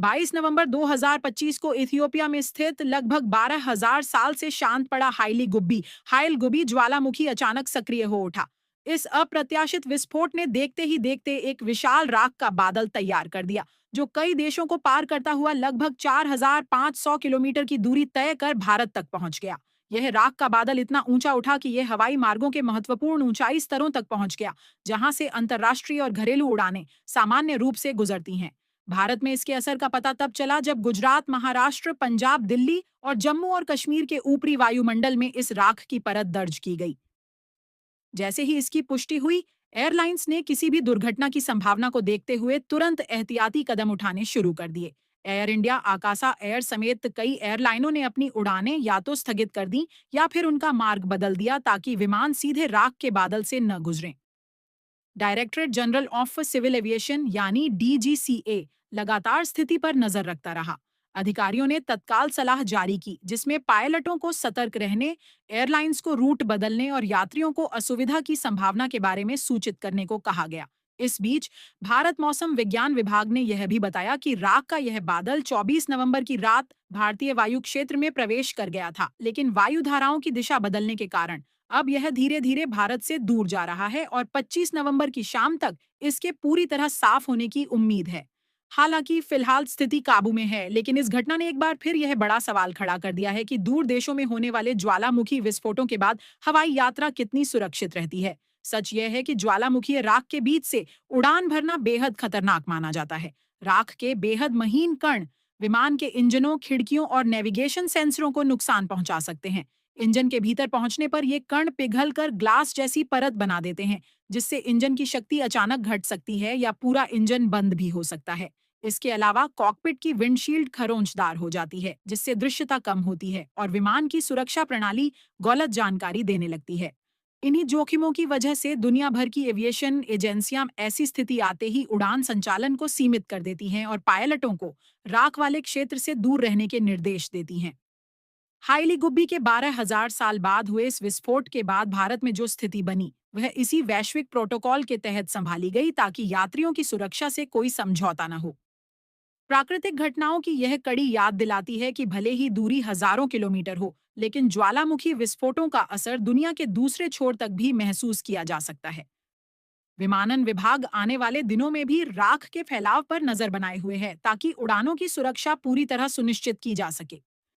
22 नवंबर 2025 को इथियोपिया में स्थित लगभग 12,000 साल से शांत पड़ा हाइल गुबी ज्वालामुखी अचानक सक्रिय हो उठा। इस अप्रत्याशित विस्फोट ने देखते ही देखते एक विशाल राख का बादल तैयार कर दिया, जो कई देशों को पार करता हुआ लगभग 4,500 किलोमीटर की दूरी तय कर भारत तक पहुंच गया। यह राख का बादल इतना ऊंचा उठा कि यह हवाई मार्गों के महत्वपूर्ण ऊंचाई स्तरों तक पहुंच गया, जहां से अंतर्राष्ट्रीय और घरेलू उड़ानें सामान्य रूप से गुजरती हैं। भारत में इसके असर का पता तब चला जब गुजरात, महाराष्ट्र, पंजाब, दिल्ली और जम्मू और कश्मीर के ऊपरी वायुमंडल में इस राख की परत दर्ज की गई। जैसे ही इसकी पुष्टि हुई, एयरलाइंस ने किसी भी दुर्घटना की संभावना को देखते हुए तुरंत एहतियाती कदम उठाने शुरू कर दिए। एयर इंडिया, आकाशा एयर समेत कई एयरलाइनों ने अपनी उड़ानें या तो स्थगित कर दी या फिर उनका मार्ग बदल दिया ताकि विमान सीधे राख के बादल से न गुजरें। Directorate general of civil aviation यानी डीजीसीए लगातार स्थिति पर नजर रखता रहा। अधिकारियों ने तत्काल सलाह जारी की, जिसमें पायलटों को सतर्क रहने, एयरलाइंस को रूट बदलने और यात्रियों को असुविधा की संभावना के बारे में सूचित करने को कहा गया। इस बीच भारत मौसम विज्ञान विभाग ने यह भी बताया कि राख का यह बादल 24 नवंबर की रात भारतीय वायु क्षेत्र में प्रवेश कर गया था, लेकिन वायु धाराओं की दिशा बदलने के कारण अब यह धीरे धीरे भारत से दूर जा रहा है और 25 नवंबर की शाम तक इसके पूरी तरह साफ होने की उम्मीद है। हालांकि फिलहाल स्थिति काबू में है, लेकिन इस घटना ने एक बार फिर यह बड़ा सवाल खड़ा कर दिया है कि दूर देशों में होने वाले ज्वालामुखी विस्फोटों के बाद हवाई यात्रा कितनी सुरक्षित रहती है। सच यह है कि ज्वालामुखी राख के बीच से उड़ान भरना बेहद खतरनाक माना जाता है। राख के बेहद महीन कण विमान के इंजनों, खिड़कियों और नेविगेशन सेंसरों को नुकसान पहुंचा सकते हैं। इंजन के भीतर पहुंचने पर ये कण पिघल कर ग्लास जैसी परत बना देते हैं, जिससे इंजन की शक्ति अचानक घट सकती है या पूरा इंजन बंद भी हो सकता है। इसके अलावा कॉकपिट की विंडशील्ड खरोंचदार हो जाती है, जिससे दृश्यता कम होती है और विमान की सुरक्षा प्रणाली गलत जानकारी देने लगती है। इन्हीं जोखिमों की वजह से दुनिया भर की एविएशन एजेंसियां ऐसी स्थिति आते ही उड़ान संचालन को सीमित कर देती हैं और पायलटों को राख वाले क्षेत्र से दूर रहने के निर्देश देती हैं। हाइली गुब्बी के 12,000 साल बाद हुए इस विस्फोट के बाद भारत में जो स्थिति बनी, वह इसी वैश्विक प्रोटोकॉल के तहत संभाली गई ताकि यात्रियों की सुरक्षा से कोई समझौता न हो। प्राकृतिक घटनाओं की यह कड़ी याद दिलाती है कि भले ही दूरी हजारों किलोमीटर हो, लेकिन ज्वालामुखी विस्फोटों का असर दुनिया के दूसरे छोर तक भी महसूस किया जा सकता है। विमानन विभाग आने वाले दिनों में भी राख के फैलाव पर नजर बनाए हुए है ताकि उड़ानों की सुरक्षा पूरी तरह सुनिश्चित की जा सके।